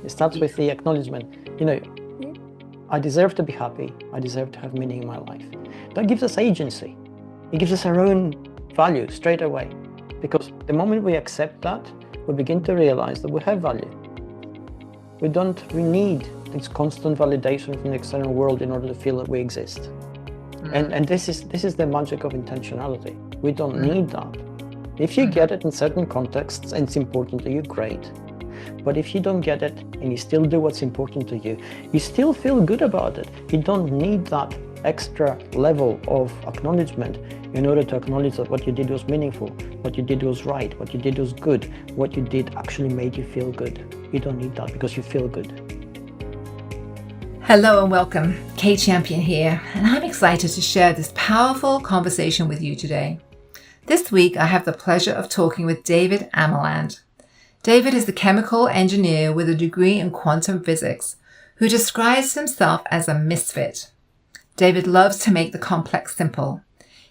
It starts with the acknowledgement, I deserve to be happy. I deserve to have meaning in my life. That gives us agency. It gives us our own value straight away. Because the moment we accept that, we begin to realize that we have value. We need this constant validation from the external world in order to feel that we exist. And this is the magic of intentionality. We don't need that. If you get it in certain contexts and it's important to you, great. But if you don't get it and you still do what's important to you, you still feel good about it. You don't need that extra level of acknowledgement in order to acknowledge that what you did was meaningful, what you did was right, what you did was good, what you did actually made you feel good. You don't need that because you feel good. Hello and welcome. Kate Champion here, and I'm excited to share this powerful conversation with you today. This week, I have the pleasure of talking with David Amerland. David is the chemical engineer with a degree in quantum physics who describes himself as a misfit. David loves to make the complex simple.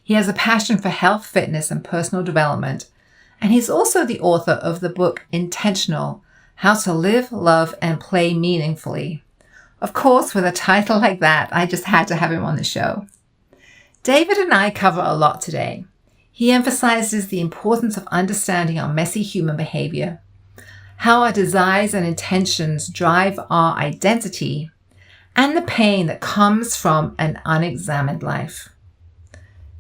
He has a passion for health, fitness, and personal development, and he's also the author of the book Intentional: How to Live, Love, and Play Meaningfully. Of course, with a title like that, I just had to have him on the show. David and I cover a lot today. He emphasizes the importance of understanding our messy human behavior, how our desires and intentions drive our identity, and the pain that comes from an unexamined life.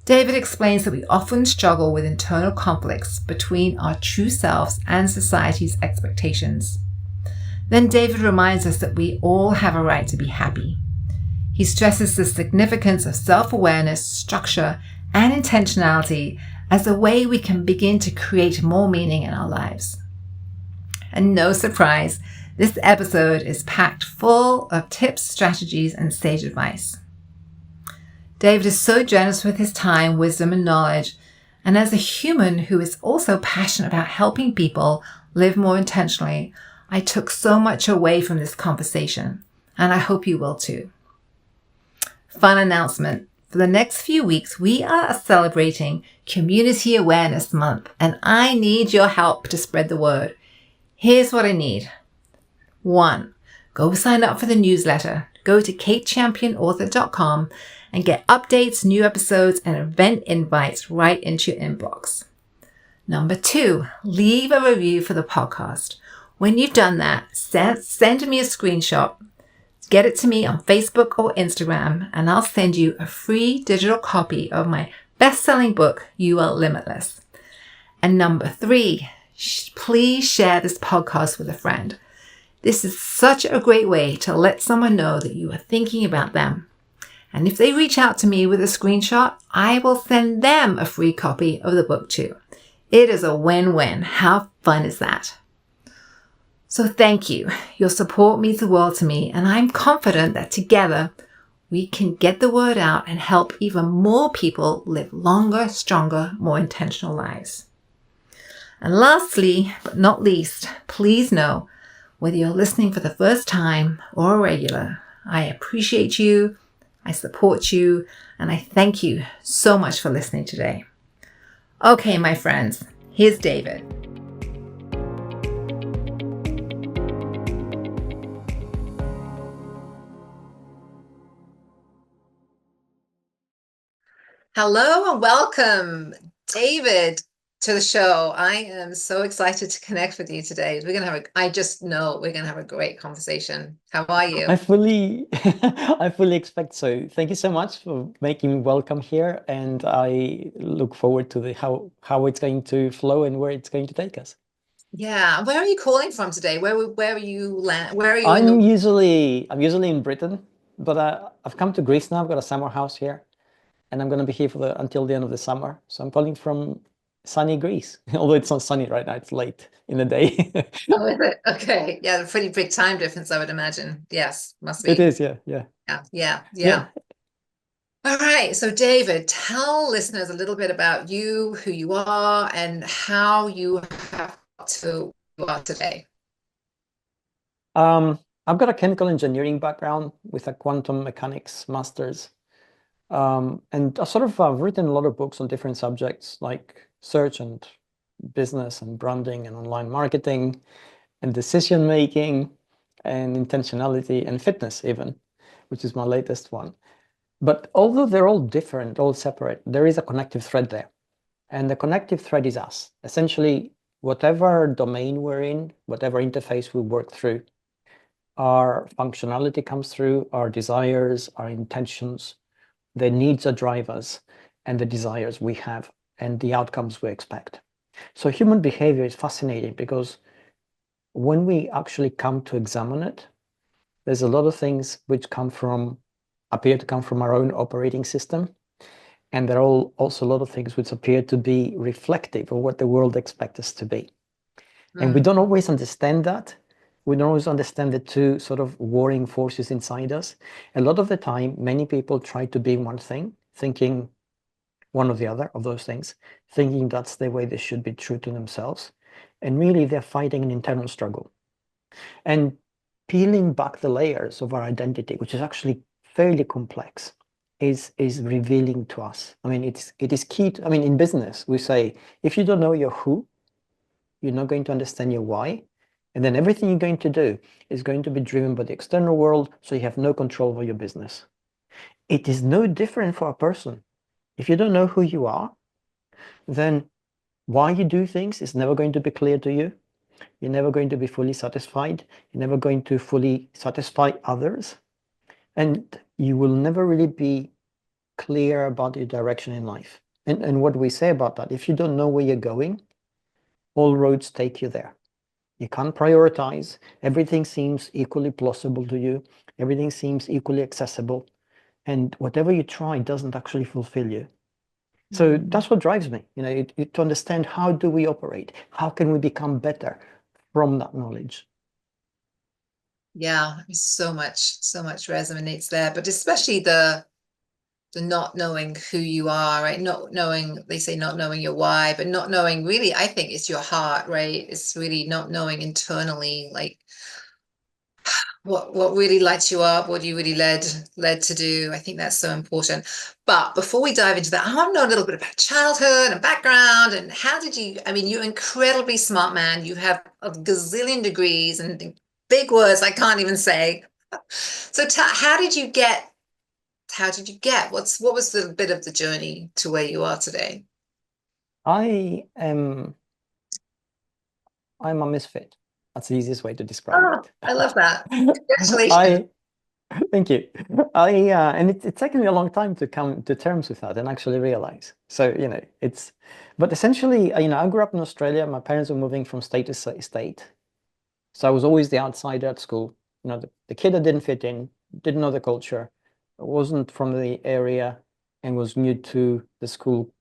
David explains that we often struggle with internal conflicts between our true selves and society's expectations. Then David reminds us that we all have a right to be happy. He stresses the significance of self-awareness, structure, and intentionality as a way we can begin to create more meaning in our lives. And no surprise, this episode is packed full of tips, strategies, and sage advice. David is so generous with his time, wisdom, and knowledge, and as a human who is also passionate about helping people live more intentionally, I took so much away from this conversation, and I hope you will too. Fun announcement. For the next few weeks, we are celebrating Community Awareness Month, and I need your help to spread the word. Here's what I need. 1. Go sign up for the newsletter. Go to katechampionauthor.com and get updates, new episodes, and event invites right into your inbox. 2. Leave a review for the podcast. When you've done that, send me a screenshot. Get it to me on Facebook or Instagram, and I'll send you a free digital copy of my best-selling book, You Are Limitless. And 3, please share this podcast with a friend. This is such a great way to let someone know that you are thinking about them. And if they reach out to me with a screenshot, I will send them a free copy of the book too. It is a win-win. How fun is that? So thank you. Your support means the world to me, and I'm confident that together we can get the word out and help even more people live longer, stronger, more intentional lives. And lastly, but not least, please know, whether you're listening for the first time or a regular, I appreciate you, I support you, and I thank you so much for listening today. Okay, my friends, here's David. Hello and welcome, David, to the show. I am so excited to connect with you today. I just know we're gonna have a great conversation. How are you? I fully expect so. Thank you so much for making me welcome here, and I look forward to how it's going to flow and where it's going to take us. Yeah, where are you calling from today? Where are you Where are you I'm usually in Britain, but I've come to Greece now. I've got a summer house here, and I'm going to be here until the end of the summer. So I'm calling from sunny Greece, although it's not sunny right now. It's late in the day. Oh, is it? Okay. Yeah, a pretty big time difference, I would imagine. Yes, must be. It is, yeah. Yeah. All right. So David, tell listeners a little bit about you, who you are, and how you have got to who you are today. I've got a chemical engineering background with a quantum mechanics master's. And I've written a lot of books on different subjects like search and business and branding and online marketing and decision making. and intentionality and fitness even, which is my latest one. But although they're all different, all separate, there is a connective thread there. And the connective thread is us. Essentially, whatever domain we're in, whatever interface we work through, our functionality comes through, our desires, our intentions, the needs that drive us, and the desires we have, and the outcomes we expect. So human behavior is fascinating because when we actually come to examine it, there's a lot of things which appear to come from our own operating system. And there are also a lot of things which appear to be reflective of what the world expects us to be. And we don't always understand that. We don't always understand the two sort of warring forces inside us. A lot of the time, many people try to be one thing, thinking one or the other of those things, thinking that's the way they should be true to themselves. And really, they're fighting an internal struggle. And peeling back the layers of our identity, which is actually fairly complex, is revealing to us. I mean, it is key to, I mean, in business, we say, if you don't know your who, you're not going to understand your why. And then everything you're going to do is going to be driven by the external world, so you have no control over your business. It is no different for a person. If you don't know who you are, then why you do things is never going to be clear to you. You're never going to be fully satisfied. You're never going to fully satisfy others. And you will never really be clear about your direction in life. And what we say about that, if you don't know where you're going, all roads take you there. You can't prioritize. Everything seems equally plausible to you. Everything seems equally accessible. And whatever you try doesn't actually fulfill you. So that's what drives me, to understand, how do we operate? How can we become better from that knowledge? Yeah, so much resonates there, but especially the not knowing who you are, right? Not knowing, they say not knowing your why, but not knowing really, I think it's your heart, right? It's really not knowing internally, like what really lights you up, what you really led to do. I think that's so important. But before we dive into that, I want to know a little bit about childhood and background, and how did you, I mean, you're an incredibly smart man. You have a gazillion degrees and big words I can't even say. So how did you get, what was the bit of the journey to where you are today? I'm a misfit. That's the easiest way to describe Oh, it. I love that. Congratulations. I Thank you. And it's taken me a long time to come to terms with that and actually realize. So, but essentially, I grew up in Australia. My parents were moving from state to state. So I was always the outsider at school. The kid that didn't fit in, didn't know the culture, wasn't from the area, and was new to the school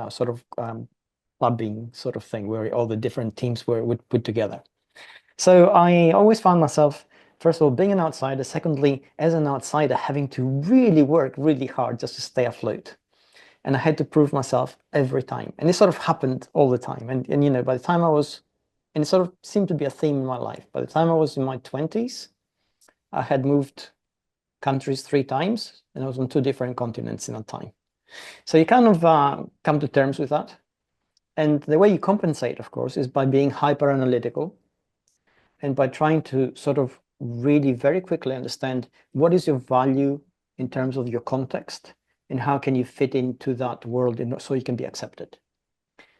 sort of clubbing sort of thing where all the different teams were put together. So I always found myself, first of all, being an outsider. Secondly, as an outsider, having to really work really hard just to stay afloat. And I had to prove myself every time. And this sort of happened all the time. And by the time and it sort of seemed to be a theme in my life. By the time I was in my 20s, I had moved countries 3 times, and I was on 2 different continents in that time. So you kind of come to terms with that. And the way you compensate, of course, is by being hyper analytical and by trying to sort of really very quickly understand what is your value in terms of your context and how can you fit into that world so you can be accepted.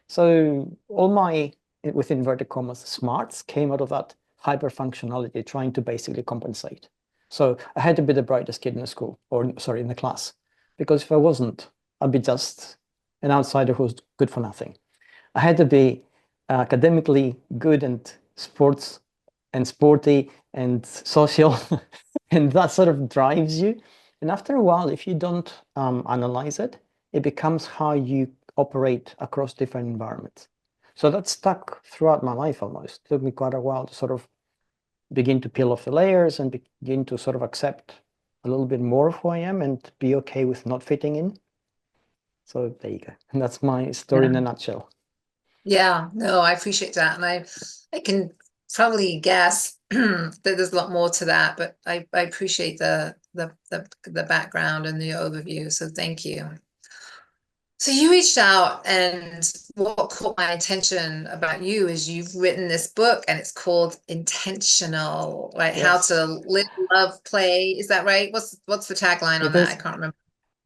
So all my, with inverted commas, smarts came out of that hyper functionality, trying to basically compensate. So I had to be the brightest kid in the school, or sorry, in the class, because if I wasn't, I'd be just an outsider who's good for nothing. I had to be academically good and sporty and social, and that sort of drives you. And after a while, if you don't analyze it, it becomes how you operate across different environments. So that stuck throughout my life almost. It took me quite a while to sort of begin to peel off the layers and begin to sort of accept a little bit more of who I am and be okay with not fitting in. So there you go. And that's my story in a nutshell. Yeah, no, I appreciate that. And I can probably guess that there's a lot more to that, but I appreciate the background and the overview. So thank you. So you reached out, and what caught my attention about you is you've written this book, and it's called Intentional, right? How Yes, to live, love, play. Is that right? What's the tagline on it that? I is. can't remember.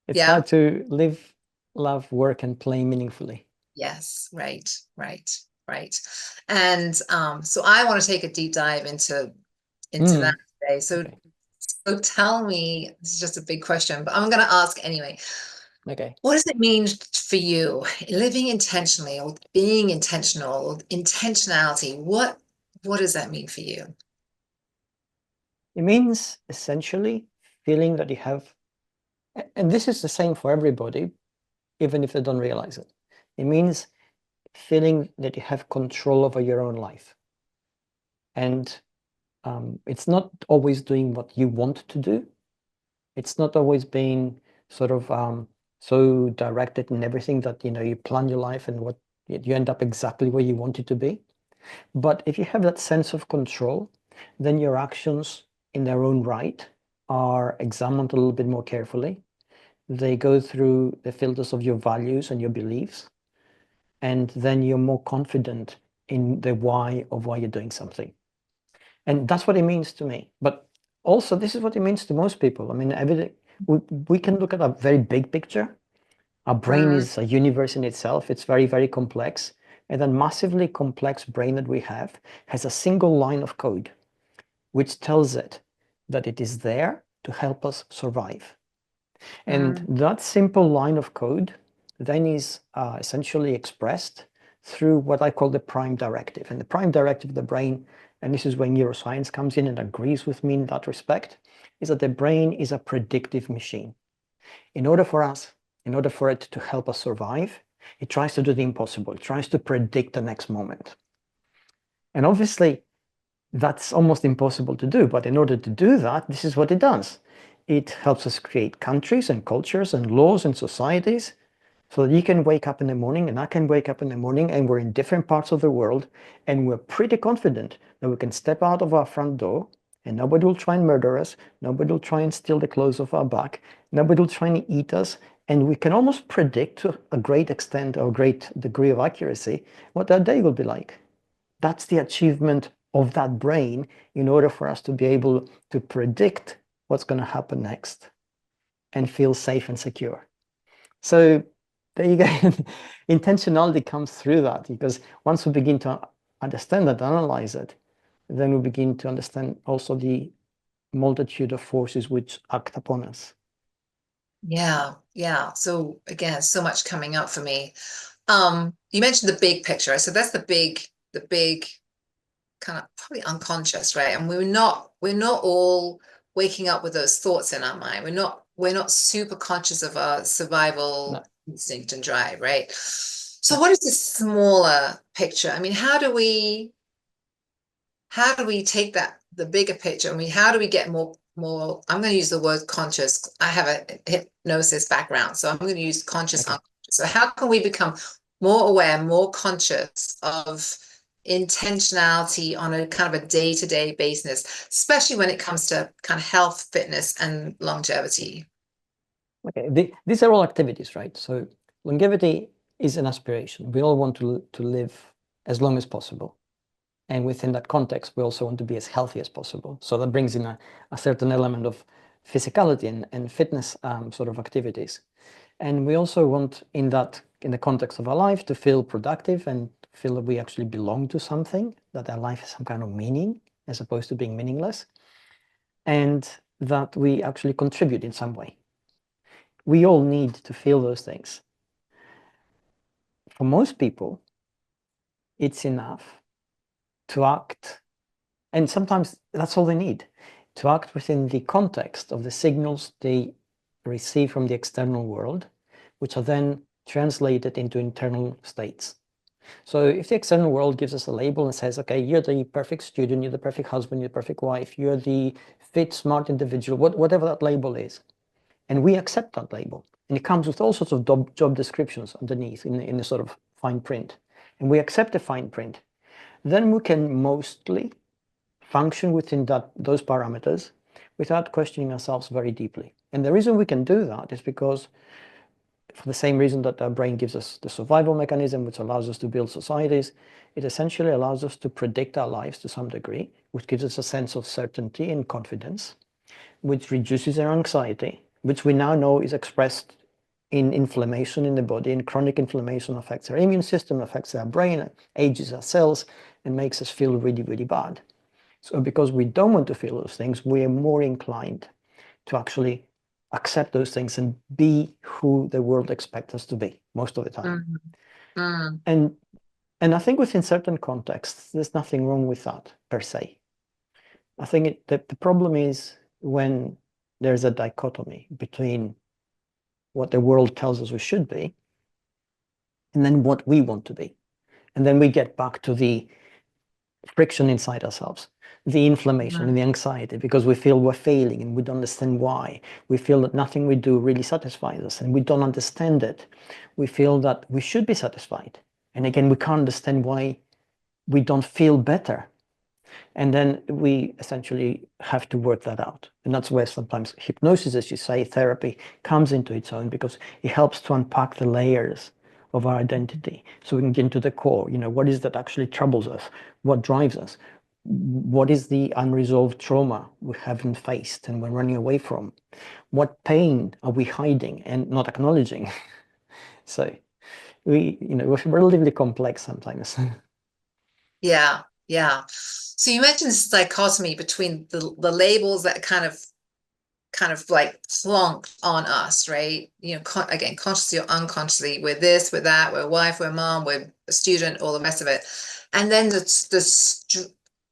It's how Yeah. to live, love, work, and play meaningfully. Yes. Right. Right. Right. And so I want to take a deep dive into that Mm, today. So okay. so tell me, this is just a big question, but I'm going to ask anyway. Okay. What does it mean for you, living intentionally or being intentional, or intentionality? What does that mean for you? It means essentially feeling that you have, and this is the same for everybody, even if they don't realize it. It means feeling that you have control over your own life. And it's not always doing what you want to do. It's not always being sort of so directed in everything that you plan your life and what you end up exactly where you want it to be. But if you have that sense of control, then your actions in their own right are examined a little bit more carefully. They go through the filters of your values and your beliefs, and then you're more confident in the why of why you're doing something. And that's what it means to me. But also, this is what it means to most people. I mean, we can look at a very big picture. Our brain Mm, is a universe in itself. It's very, very complex. And that massively complex brain that we have has a single line of code, which tells it that it is there to help us survive. And mm, that simple line of code then is essentially expressed through what I call the prime directive. And the prime directive of the brain, and this is where neuroscience comes in and agrees with me in that respect, is that the brain is a predictive machine. In order for us, in order for it to help us survive, it tries to do the impossible. It tries to predict the next moment. And obviously, that's almost impossible to do. But in order to do that, this is what it does. It helps us create countries and cultures and laws and societies so that you can wake up in the morning and I can wake up in the morning and we're in different parts of the world and we're pretty confident that we can step out of our front door and nobody will try and murder us. Nobody will try and steal the clothes off our back. Nobody will try and eat us. And we can almost predict to a great extent or a great degree of accuracy what that day will be like. That's the achievement of that brain in order for us to be able to predict what's going to happen next and feel safe and secure. So there you go. Intentionality comes through that because once we begin to understand that, analyze it, then we begin to understand also the multitude of forces which act upon us. yeah, yeah. So again, so much coming up for me. You mentioned the big picture. So that's the big kind of probably unconscious, right? And we're not all waking up with those thoughts in our mind. We're not super conscious of our No. survival instinct and drive, right? So what is this smaller picture? I mean, how do we take that the bigger picture? I mean, how do we get more I'm going to use the word conscious. I have a hypnosis background, so I'm going to use conscious Okay. unconscious. So how can we become more aware, more conscious of intentionality on a kind of a day-to-day basis, especially when it comes to kind of health, fitness, and longevity? Okay. These are all activities, right? So longevity is an aspiration. We all want to live as long as possible. And within that context, we also want to be as healthy as possible. So that brings in a certain element of physicality and fitness sort of activities. And we also want in the context of our life to feel productive and feel that we actually belong to something, that our life has some kind of meaning as opposed to being meaningless, and that we actually contribute in some way. We all need to feel those things. For most people, it's enough to act. And sometimes that's all they need, to act within the context of the signals they receive from the external world, which are then translated into internal states. So if the external world gives us a label and says, okay, you're the perfect student, you're the perfect husband, you're the perfect wife, you're the fit, smart individual, whatever that label is, and we accept that label, and it comes with all sorts of job descriptions underneath in the sort of fine print, and we accept the fine print, then we can mostly function within those parameters without questioning ourselves very deeply. And the reason we can do that is because for the same reason that our brain gives us the survival mechanism, which allows us to build societies, it essentially allows us to predict our lives to some degree, which gives us a sense of certainty and confidence, which reduces our anxiety, which we now know is expressed in inflammation in the body, and chronic inflammation affects our immune system, affects our brain, ages our cells, and makes us feel really, really bad. So because we don't want to feel those things, we are more inclined to actually accept those things and be who the world expects us to be most of the time. And I think within certain contexts, there's nothing wrong with that per se. I think the problem is when there's a dichotomy between what the world tells us we should be and then what we want to be. And then we get back to the friction inside ourselves, the inflammation and the anxiety, because we feel we're failing and we don't understand why. We feel that nothing we do really satisfies us and we don't understand it. We feel that we should be satisfied. And again, we can't understand why we don't feel better. And then we essentially have to work that out. And that's where sometimes hypnosis, as you say, therapy comes into its own, because it helps to unpack the layers of our identity. So we can get into the core, what is that actually troubles us? What drives us? What is the unresolved trauma we haven't faced and we're running away from? What pain are we hiding and not acknowledging? So we're relatively complex sometimes. Yeah, yeah. So you mentioned this dichotomy between the labels that kind of like plonked on us, right? Again, consciously or unconsciously, we're this, we're that, we're a wife, we're a mom, we're a student, all the rest of it. And then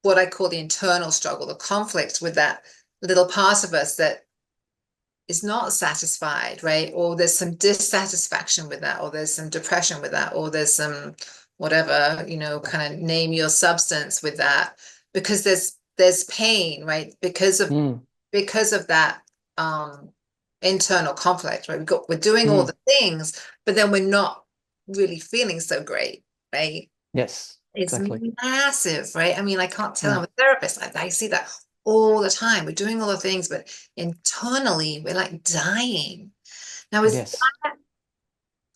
what I call the internal struggle, the conflict with that little part of us that is not satisfied, right? Or there's some dissatisfaction with that, or there's some depression with that, or there's some whatever, kind of name your substance with that, because there's pain, right? Because of that internal conflict, right? We're doing all the things, but then we're not really feeling so great, right? Yes, It's exactly. massive, right? I mean, I can't tell. I'm a therapist. I see that all the time. We're doing all the things, but internally we're like dying. Now, Yes.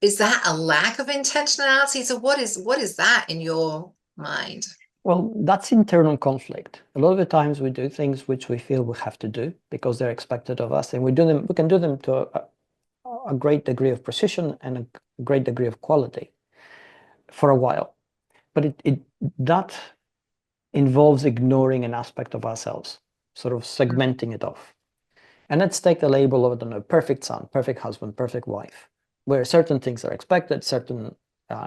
is that a lack of intentionality? So what is that in your mind? Well, that's internal conflict. A lot of the times we do things which we feel we have to do because they're expected of us, and we can do them to a great degree of precision and a great degree of quality for a while. But that involves ignoring an aspect of ourselves, sort of segmenting it off. And let's take the label of, I don't know, perfect son, perfect husband, perfect wife, where certain things are expected, certain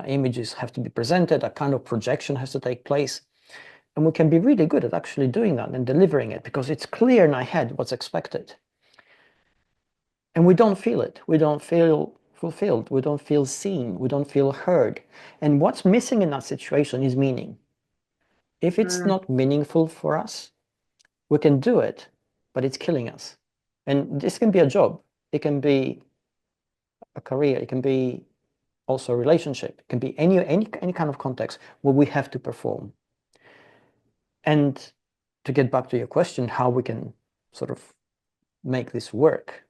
images have to be presented, a kind of projection has to take place. And we can be really good at actually doing that and delivering it because it's clear in our head what's expected. And we don't feel it. We don't feel fulfilled. We don't feel seen. We don't feel heard. And what's missing in that situation is meaning. If it's not meaningful for us, we can do it, but it's killing us. And this can be a job. It can be a career. It can be also a relationship. It can be any kind of context where we have to perform. And to get back to your question, how we can sort of make this work,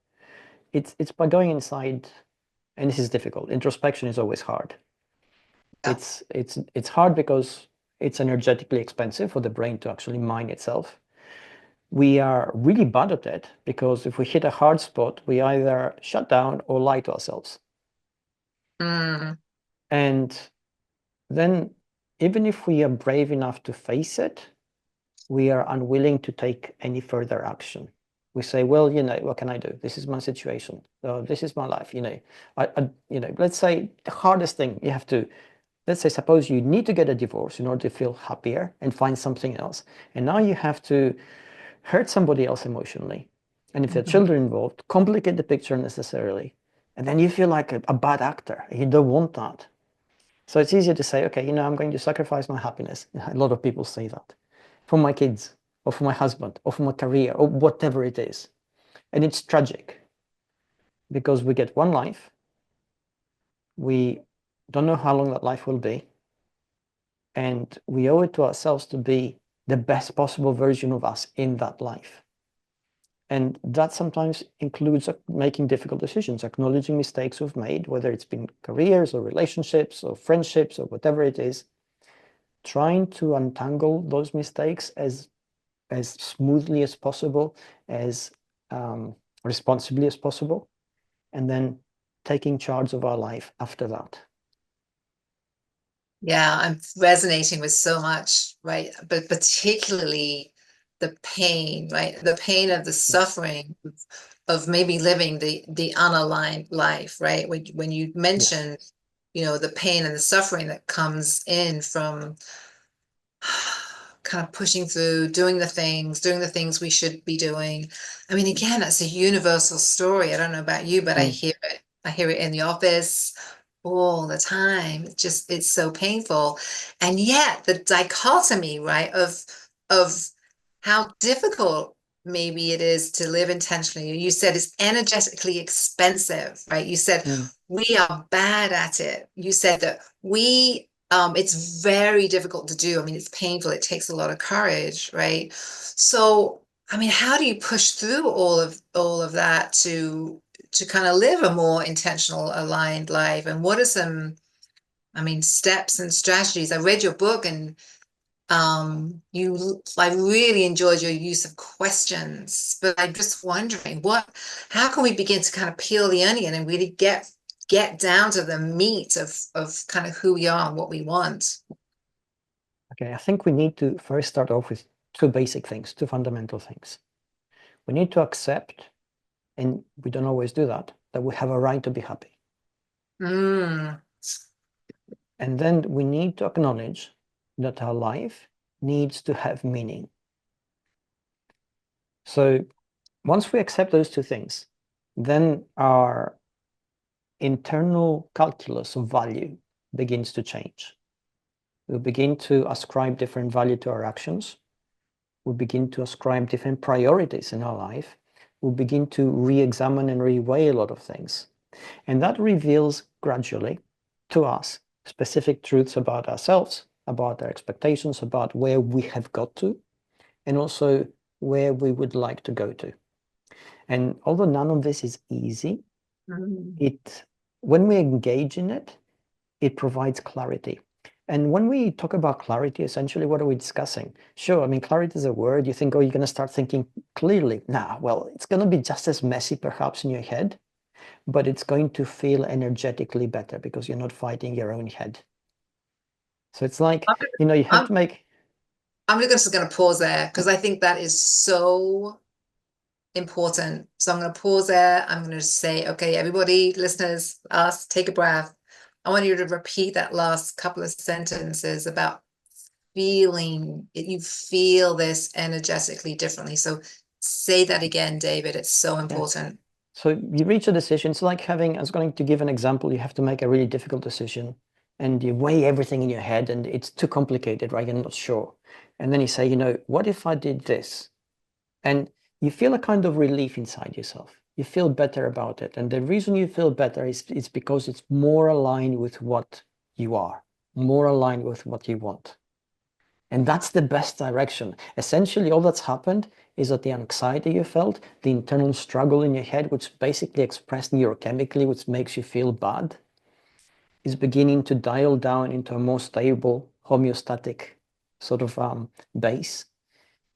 it's by going inside, and this is difficult. Introspection is always hard. Yeah. It's hard because it's energetically expensive for the brain to actually mine itself. We are really bad at it because if we hit a hard spot, we either shut down or lie to ourselves. And then even if we are brave enough to face it, we are unwilling to take any further action. We say, well, what can I do? This is my situation. This is my life. Let's say the hardest thing you have to, let's say, suppose you need to get a divorce in order to feel happier and find something else. And now you have to hurt somebody else emotionally. And if there are children involved, complicate the picture unnecessarily. And then you feel like a bad actor. You don't want that. So it's easier to say, okay, I'm going to sacrifice my happiness. A lot of people say that for my kids or for my husband or for my career or whatever it is. And it's tragic because we get one life. We don't know how long that life will be. And we owe it to ourselves to be the best possible version of us in that life. And that sometimes includes making difficult decisions, acknowledging mistakes we've made, whether it's been careers or relationships or friendships or whatever it is, trying to untangle those mistakes as smoothly as possible, as responsibly as possible, and then taking charge of our life after that. Yeah, I'm resonating with so much, right? But particularly the pain, right? The pain of the suffering of maybe living the unaligned life, right? When you Yes. mentioned, the pain and the suffering that comes in from kind of pushing through, doing the things we should be doing. I mean, again, that's a universal story. I don't know about you, but I Mm. hear it. I hear it in the office all the time. It's so painful. And yet the dichotomy, right, of how difficult maybe it is to live intentionally. You said it's energetically expensive, right? You said Mm. we are bad at it. You said that it's very difficult to do. I mean, it's painful. It takes a lot of courage, right? So, I mean, how do you push through all of that to kind of live a more intentional, aligned life? And what are some, I mean, steps and strategies? I read your book, and I really enjoyed your use of questions, but I'm just wondering how can we begin to kind of peel the onion and really get down to the meat of kind of who we are and what we want? Okay, I think we need to first start off with two basic things, two fundamental things. We need to accept, and we don't always do that we have a right to be happy. Mm. And then we need to acknowledge that our life needs to have meaning. So once we accept those two things, then our internal calculus of value begins to change. We begin to ascribe different value to our actions. We begin to ascribe different priorities in our life. We begin to re-examine and reweigh a lot of things. And that reveals gradually to us specific truths about ourselves, about our expectations, about where we have got to, and also where we would like to go to. And although none of this is easy, Mm. when we engage in it, it provides clarity. And when we talk about clarity, essentially, what are we discussing? Sure, I mean, clarity is a word. You think, oh, you're going to start thinking clearly. Nah, well, it's going to be just as messy, perhaps, in your head, but it's going to feel energetically better because you're not fighting your own head. So it's like, you have I'm to make. I'm just going to pause there because I think that is so important. So I'm going to pause there. I'm going to say, okay, everybody, listeners, us, take a breath. I want you to repeat that last couple of sentences about feeling it. You feel this energetically differently. So say that again, David. It's so Yeah. important. So you reach a decision. It's like I was going to give an example. You have to make a really difficult decision and you weigh everything in your head and it's too complicated, right? You're not sure. And then you say, what if I did this? And you feel a kind of relief inside yourself. You feel better about it. And the reason you feel better is because it's more aligned with what you are, more aligned with what you want. And that's the best direction. Essentially, all that's happened is that the anxiety you felt, the internal struggle in your head, which basically expressed neurochemically, which makes you feel bad, is beginning to dial down into a more stable, homeostatic sort of base.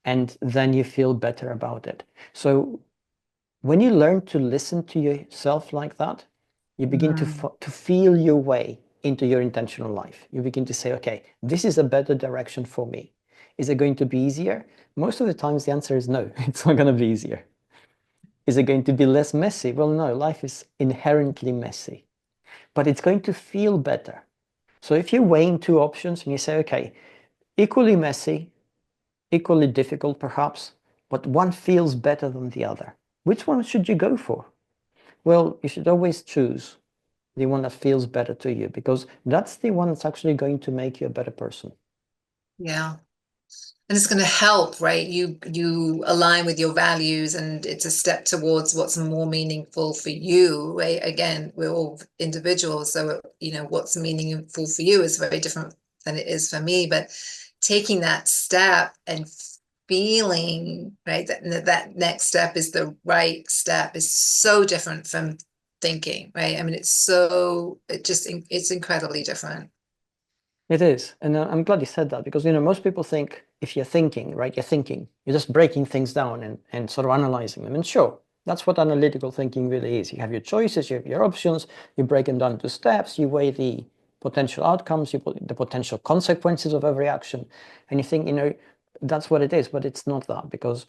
And then you feel better about it. So when you learn to listen to yourself like that, you begin to Mm. feel your way into your intentional life. You begin to say, okay, this is a better direction for me. Is it going to be easier? Most of the times the answer is no, it's not going to be easier. Is it going to be less messy? Well, no, life is inherently messy, but it's going to feel better. So if you're weighing two options and you say, okay, equally messy, equally difficult perhaps, but one feels better than the other, which one should you go for? Well, you should always choose the one that feels better to you because that's the one that's actually going to make you a better person. Yeah. And it's going to help, right? You align with your values, and it's a step towards what's more meaningful for you, right? Again, we're all individuals, so what's meaningful for you is very different than it is for me. But taking that step and feeling, right, that next step is the right step is so different from thinking, right? I mean, it's incredibly different. It is. And I'm glad you said that because, most people think if you're thinking, right, you're just breaking things down and sort of analyzing them. And sure, that's what analytical thinking really is. You have your choices, you have your options, you break them down into steps, you weigh the potential outcomes, you put the potential consequences of every action. And you think, that's what it is, but it's not that because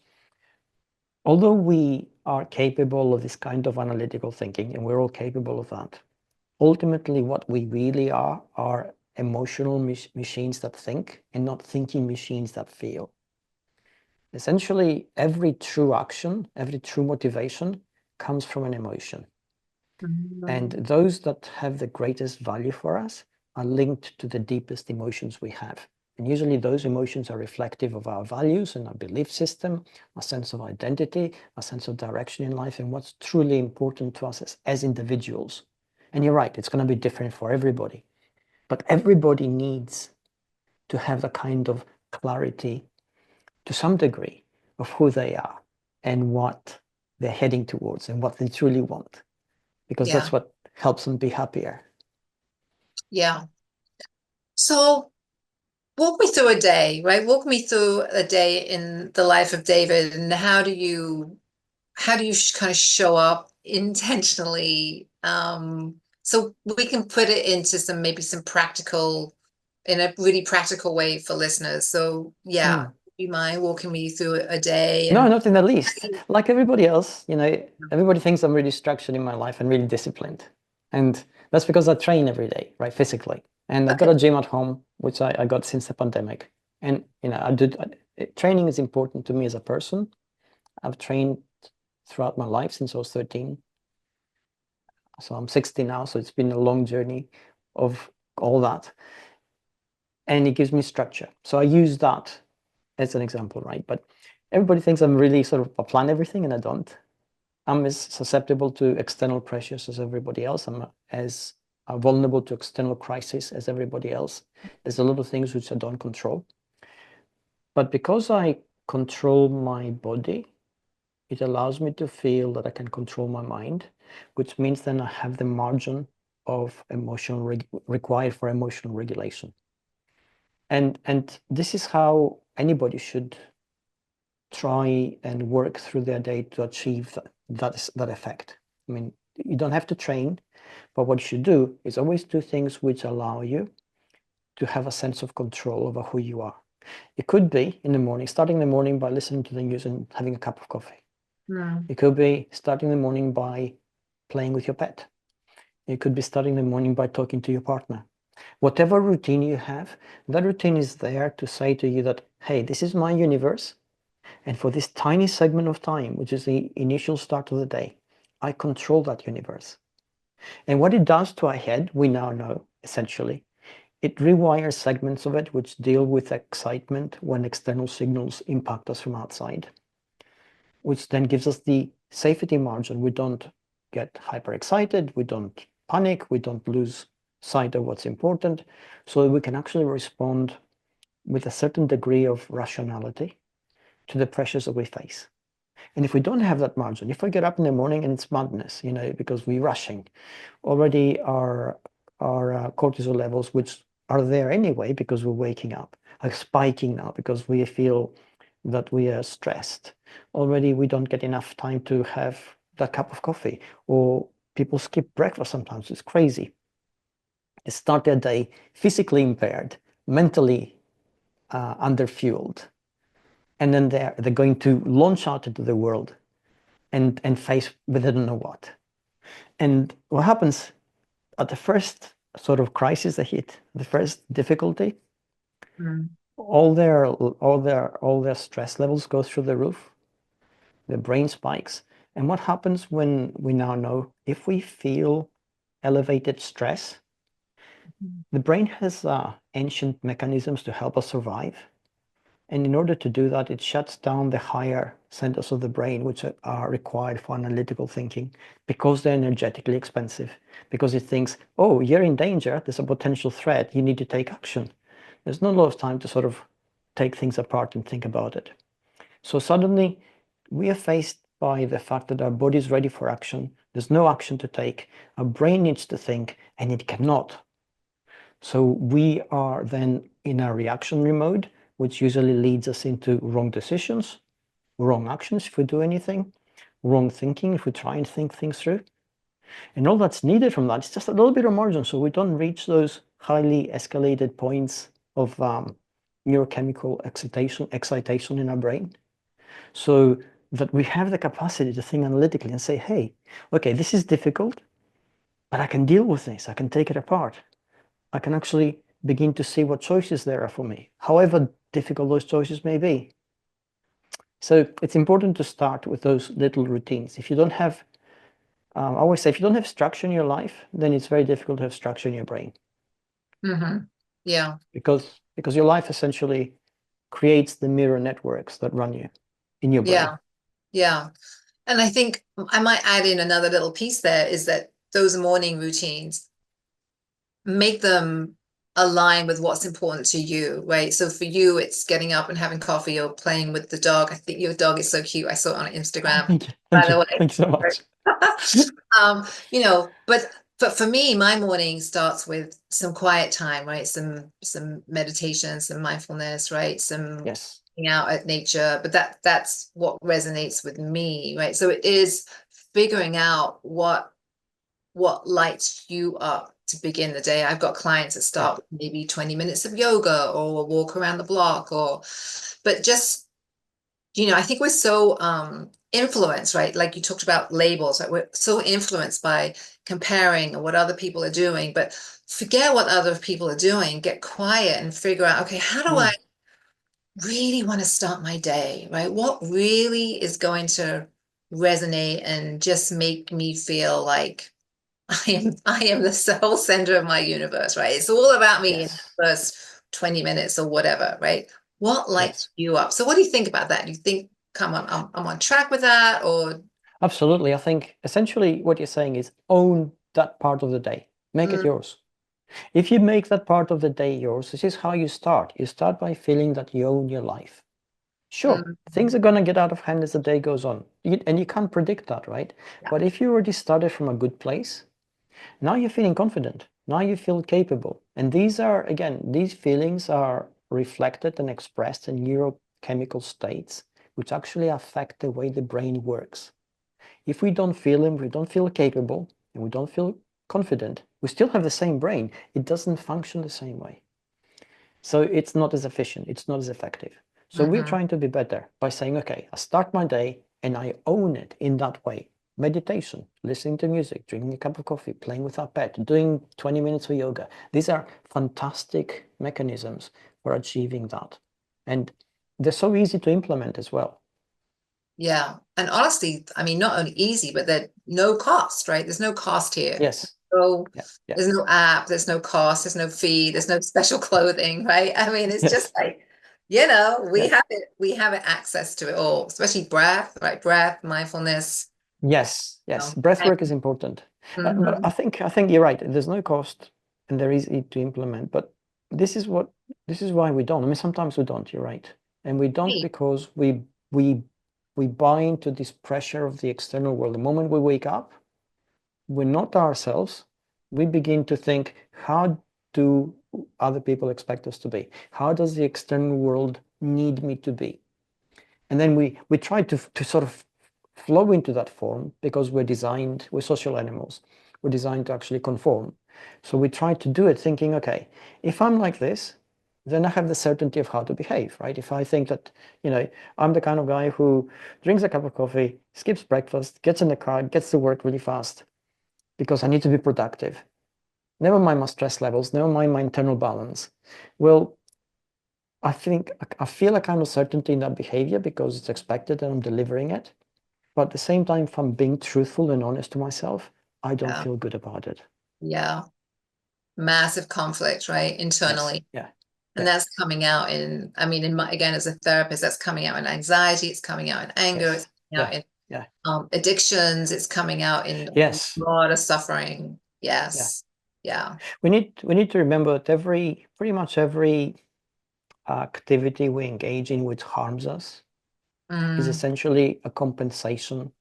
although we are capable of this kind of analytical thinking, and we're all capable of that, ultimately what we really are emotional machines that think and not thinking machines that feel. Essentially, every true action, every true motivation comes from an emotion. And those that have the greatest value for us are linked to the deepest emotions we have. And usually those emotions are reflective of our values and our belief system, a sense of identity, a sense of direction in life, and what's truly important to us as individuals. And you're right, it's going to be different for everybody. But everybody needs to have the kind of clarity to some degree of who they are and what they're heading towards and what they truly want, because that's what helps them be happier. Yeah. So walk me through a day, right? Walk me through a day in the life of David, and how do you kind of show up intentionally, so we can put it into maybe some practical, in a really practical way for listeners. So yeah, Mm. do you mind walking me through a day? No, And not in the least. Like everybody else, everybody thinks I'm really structured in my life and really disciplined. And that's because I train every day, right, physically. And I've got okay. a gym at home, which I got since the pandemic. And, training is important to me as a person. I've trained throughout my life since I was 13. So I'm 60 now, so it's been a long journey of all that. And it gives me structure. So I use that as an example, right? But everybody thinks I'm really sort of, I plan everything, and I don't. I'm as susceptible to external pressures as everybody else. I'm as vulnerable to external crisis as everybody else. There's a lot of things which I don't control. But because I control my body, it allows me to feel that I can control my mind, which means then I have the margin of emotional required for emotional regulation. And this is how anybody should try and work through their day to achieve that effect. I mean, you don't have to train, but what you should do is always do things which allow you to have a sense of control over who you are. It could be in the morning, starting the morning by listening to the news and having a cup of coffee. It could be starting the morning by playing with your pet. It could be starting the morning by talking to your partner. Whatever routine you have, that routine is there to say to you that, hey, this is my universe. And for this tiny segment of time, which is the initial start of the day, I control that universe. And what it does to our head, we now know, essentially, it rewires segments of it which deal with excitement when external signals impact us from outside, which then gives us the safety margin. We don't get hyper excited, we don't panic, we don't lose sight of what's important, so we can actually respond with a certain degree of rationality to the pressures that we face. And if we don't have that margin, if I get up in the morning and it's madness, because we're rushing, already our cortisol levels, which are there anyway because we're waking up, are spiking now because we feel that we are stressed. Already we don't get enough time to have that cup of coffee, or people skip breakfast sometimes. It's crazy. They start their day physically impaired, mentally underfueled, and then they're going to launch out into the world and face with I don't know what. And what happens at the first sort of crisis they hit, the first difficulty, all their stress levels go through the roof, the brain spikes. And what happens when we now know if we feel elevated stress, the brain has ancient mechanisms to help us survive. And in order to do that, it shuts down the higher centers of the brain, which are required for analytical thinking, because they're energetically expensive. Because it thinks, oh, you're in danger, there's a potential threat, you need to take action. There's not a lot of time to sort of take things apart and think about it. So suddenly we are faced by the fact that our body is ready for action. There's no action to take. Our brain needs to think, and it cannot. So we are then in a reactionary mode, which usually leads us into wrong decisions, wrong actions if we do anything, wrong thinking if we try and think things through. And all that's needed from that is just a little bit of margin, so we don't reach those highly escalated points of neurochemical excitation in our brain, so that we have the capacity to think analytically and say, hey, okay, this is difficult, but I can deal with this. I can take it apart. I can actually begin to see what choices there are for me, however difficult those choices may be. So it's important to start with those little routines. If you don't have, I always say, if you don't have structure in your life, then it's very difficult to have structure in your brain. Mm-hmm. Yeah. Because your life essentially creates the mirror networks that run you in your brain. Yeah. Yeah. And I think I might add in another little piece there is that those morning routines, make them align with what's important to you, right? So for you, it's getting up and having coffee or playing with the dog. I think your dog is so cute. I saw it on Instagram, Thank you. by Thank the you. way. Thank you so much. But for me, my morning starts with some quiet time, right? Some meditation, some mindfulness, right? Some Yes. being out at nature. But that's what resonates with me, right? So it is figuring out what lights you up to begin the day. I've got clients that start with maybe 20 minutes of yoga or a walk around the block, but just, I think we're so influenced, right? Like you talked about labels, right? We're so influenced by comparing what other people are doing, but forget what other people are doing, get quiet and figure out, okay, how do I really want to start my day, right? What really is going to resonate and just make me feel like I am the whole center of my universe, right? It's all about me in the first 20 minutes or whatever, right? What lights you up? So what do you think about that? Do you think, come on, I'm on track with that, or? Absolutely. I think essentially what you're saying is own that part of the day. Make it yours. If you make that part of the day yours, this is how you start. You start by feeling that you own your life. Sure, things are going to get out of hand as the day goes on. And you can't predict that, right? Yeah. But if you already started from a good place, now you're feeling confident. Now you feel capable. And these feelings are reflected and expressed in neurochemical states, which actually affect the way the brain works. If we don't feel them, we don't feel capable, and we don't feel confident, we still have the same brain. It doesn't function the same way. So it's not as efficient, it's not as effective. So we're trying to be better by saying, okay, I start my day and I own it in that way. Meditation, listening to music, drinking a cup of coffee, playing with our pet, doing 20 minutes of yoga. These are fantastic mechanisms for achieving that. And they're so easy to implement as well. Yeah. And honestly, I mean, not only easy, but they're no cost, right? There's no cost here. Yes. So there's no app, there's no cost, there's no fee, there's no special clothing, right? I mean, it's just like, we have it access to it all, especially breath, right? Breath, mindfulness. Yes. Breath work is important. But I think you're right. There's no cost and they're easy to implement. But this is why we don't. I mean, sometimes we don't, you're right. And we don't because we buy into this pressure of the external world. The moment we wake up, we're not ourselves. We begin to think, how do other people expect us to be? How does the external world need me to be? And then we try to sort of flow into that form because we're social animals. We're designed to actually conform. So we try to do it thinking, okay, if I'm like this, then I have the certainty of how to behave, right? If I think that, I'm the kind of guy who drinks a cup of coffee, skips breakfast, gets in the car, gets to work really fast because I need to be productive. Never mind my stress levels, never mind my internal balance. Well, I feel a kind of certainty in that behavior because it's expected and I'm delivering it. But at the same time, if I'm being truthful and honest to myself, I don't feel good about it. Yeah. Massive conflict, right? Internally. Yes. And that's coming out again, as a therapist, that's coming out in anxiety, it's coming out in anger, it's coming out in addictions, it's coming out in a lot of suffering. Yes. Yeah. We need to remember that pretty much every activity we engage in which harms us is essentially a compensation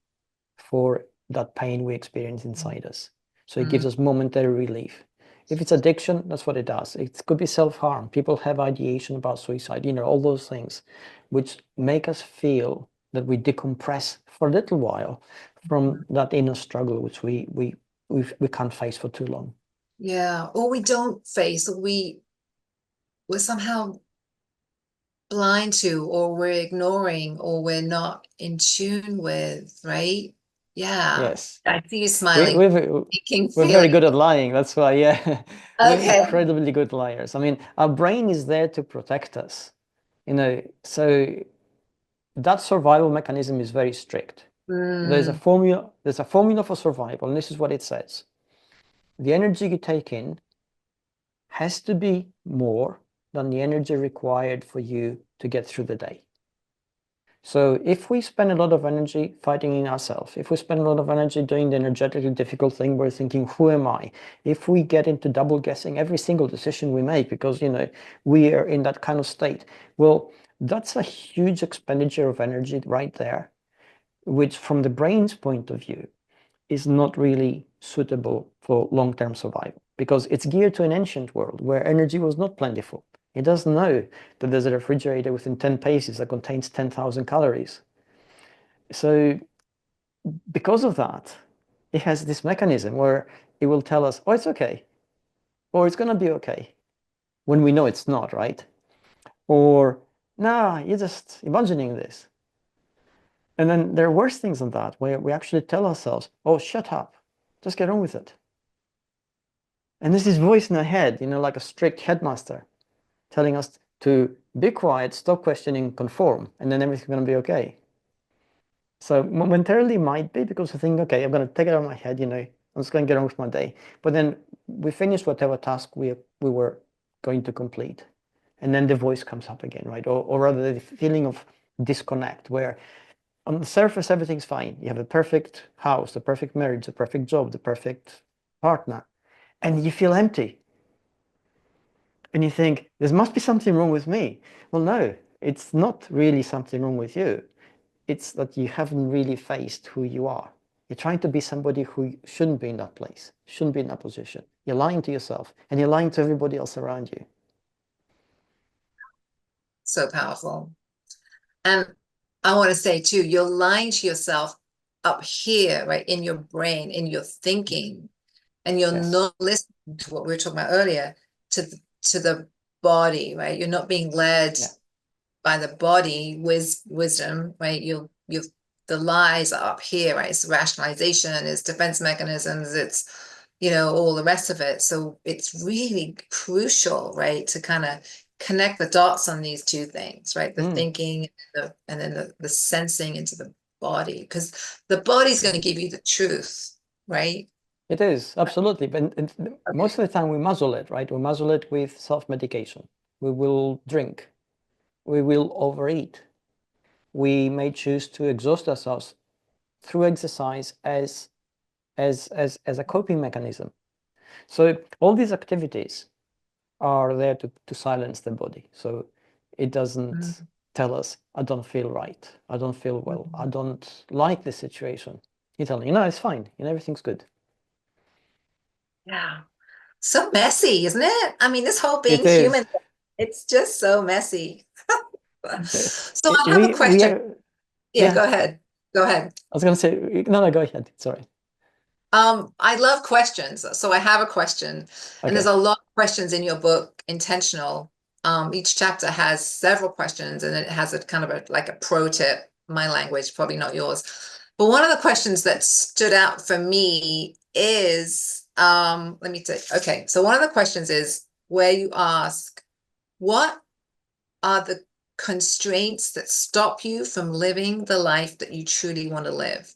for that pain we experience inside us. So it gives us momentary relief. If it's addiction, that's what it does. It could be self-harm. People have ideation about suicide, all those things, which make us feel that we decompress for a little while from that inner struggle, which we can't face for too long. Yeah, or we don't face, or we're somehow blind to, or we're ignoring, or we're not in tune with, right? Yeah. Yes. I see you We, smiling, we're, thinking, we're very feeling. good at lying. That's why, yeah, we're Okay. incredibly good liars. I mean, our brain is there to protect us, so that survival mechanism is very strict. There's a Mm, formula for survival, and this is what it says. The energy you take in has to be more than the energy required for you to get through the day. So if we spend a lot of energy fighting in ourselves, if we spend a lot of energy doing the energetically difficult thing, we're thinking, who am I? If we get into double guessing every single decision we make because, we are in that kind of state, well, that's a huge expenditure of energy right there, which from the brain's point of view is not really suitable for long-term survival because it's geared to an ancient world where energy was not plentiful. It doesn't know that there's a refrigerator within 10 paces that contains 10,000 calories. So because of that, it has this mechanism where it will tell us, oh, it's okay, or it's going to be okay, when we know it's not, right? Or, nah, you're just imagining this. And then there are worse things than that, where we actually tell ourselves, oh, shut up, just get on with it. And there's this voice in our head, like a strict headmaster, telling us to be quiet, stop questioning, conform, and then everything's going to be okay. So momentarily might be because I think, okay, I'm going to take it out of my head, I'm just going to get on with my day. But then we finish whatever task we were going to complete. And then the voice comes up again, right? Or rather the feeling of disconnect where on the surface, everything's fine. You have the perfect house, the perfect marriage, the perfect job, the perfect partner, and you feel empty. And you think, there must be something wrong with me. Well, no, it's not really something wrong with you. It's that you haven't really faced who you are. You're trying to be somebody who shouldn't be in that place, shouldn't be in that position. You're lying to yourself and you're lying to everybody else around you. so powerful. And I want to say too, you're lying to yourself up here, right, in your brain, in your thinking, and you're Yes. not listening to what we were talking about earlier, to the body, right? You're not being led Yeah. by the body with wisdom, right? You the lies are up here, right? It's rationalization, it's defense mechanisms, it's all the rest of it. So it's really crucial, right, to kind of connect the dots on these two things, right? The thinking and then the sensing into the body, because the body's going to give you the truth, right? It is, absolutely. But most of the time we muzzle it, right? We muzzle it with self-medication. We will drink. We will overeat. We may choose to exhaust ourselves through exercise as a coping mechanism. So all these activities are there to silence the body. So it doesn't tell us, I don't feel right. I don't feel well. I don't like this situation. You tell me, it's fine. Everything's good. Yeah. So messy, isn't it? I mean, this whole It being is. human, it's just so messy. So I have a We question. are, Yeah, yeah, go ahead. Go ahead. I was going to say, no, no, go ahead. Sorry. I love questions. So I have a question, and there's Okay. a lot of questions in your book, Intentional. Each chapter has several questions, and it has a kind of like a pro tip, my language, probably not yours. But one of the questions that stood out for me is, let me take, okay. So one of the questions is where you ask, what are the constraints that stop you from living the life that you truly want to live?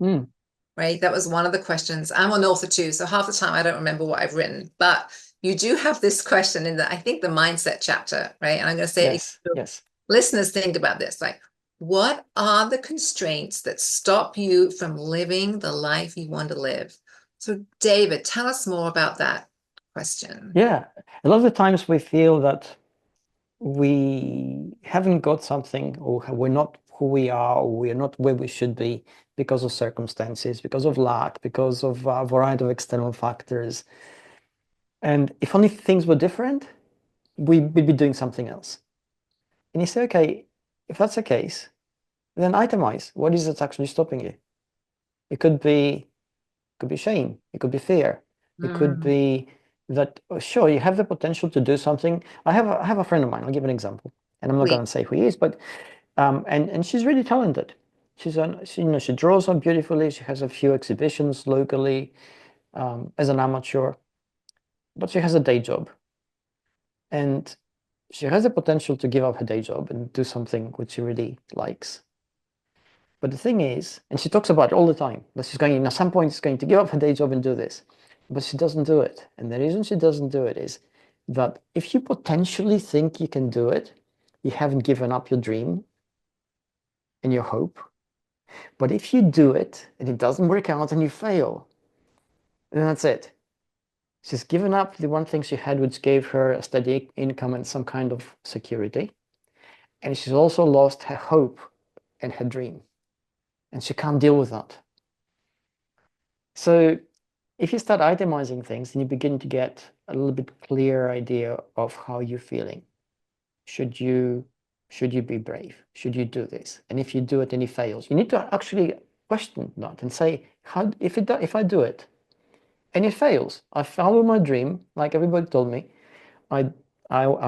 Mm, Right? That was one of the questions. I'm an author too, so half the time I don't remember what I've written, but you do have this question in the, I think, the mindset chapter, right? And I'm going to say it, yes, yes. listeners, think about this, like, what are the constraints that stop you from living the life you want to live? So David, tell us more about that question. Yeah. A lot of the times we feel that we haven't got something or we're not who we are, or we're not where we should be because of circumstances, because of lack, because of a variety of external factors. And if only things were different, we'd be doing something else. And you say, okay, if that's the case, then itemize. What is it actually stopping you? It could be shame. It could be fear. It could Mm. be that, oh, sure, you have the potential to do something. I have a friend of mine. I'll give an example, and I'm not going to say who he is, but and she's really talented. She draws on beautifully. She has a few exhibitions locally as an amateur, but she has a day job, and she has the potential to give up her day job and do something which she really likes. But the thing is, and she talks about it all the time, that she's going, at some point, she's going to give up her day job and do this. But she doesn't do it. And the reason she doesn't do it is that if you potentially think you can do it, you haven't given up your dream and your hope. But if you do it and it doesn't work out and you fail, then that's it. She's given up the one thing she had, which gave her a steady income and some kind of security. And she's also lost her hope and her dream. And she can't deal with that. So if you start itemizing things, then you begin to get a little bit clearer idea of how you're feeling. Should you be brave? Should you do this? And if you do it and it fails, you need to actually question that and say, if I do it and it fails, I follow my dream, like everybody told me, I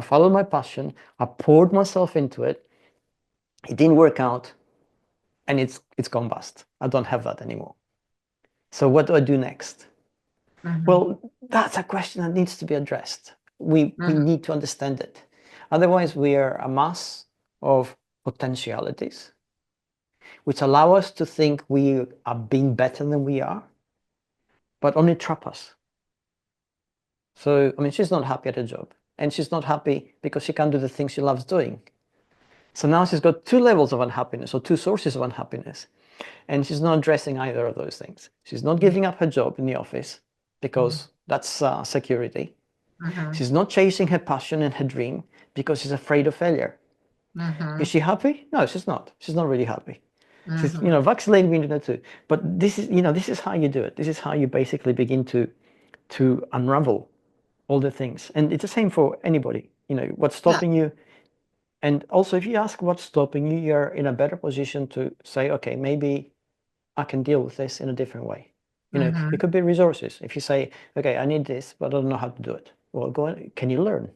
followed my passion, I poured myself into it, it didn't work out, and it's gone bust. I don't have that anymore. So what do I do next? Well, that's a question that needs to be addressed. We need to understand it. Otherwise, we are a mass of potentialities, which allow us to think we are being better than we are, but only trap us. So, I mean, she's not happy at her job, and she's not happy because she can't do the things she loves doing. So now she's got two levels of unhappiness, or two sources of unhappiness, and she's not addressing either of those things. She's not giving up her job in the office because that's security. She's not chasing her passion and her dream because she's afraid of failure. Is she happy? No, she's not. She's not really happy. She's, vacillating between the two. But this is how you do it. This is how you basically begin to unravel all the things. And it's the same for anybody. What's stopping you. And also, if you ask what's stopping you, you're in a better position to say, okay, maybe I can deal with this in a different way. It could be resources. If you say, okay, I need this, but I don't know how to do it. Well, go on, can you learn?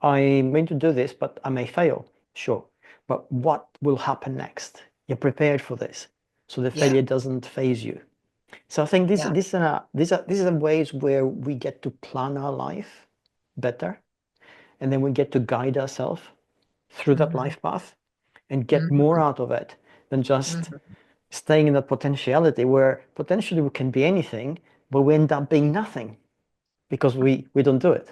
I'm going to do this, but I may fail. Sure. But what will happen next? You're prepared for this. So the failure doesn't phase you. So I think these are ways where we get to plan our life better. And then we get to guide ourselves through that life path and get more out of it than just staying in that potentiality where potentially we can be anything, but we end up being nothing because we don't do it.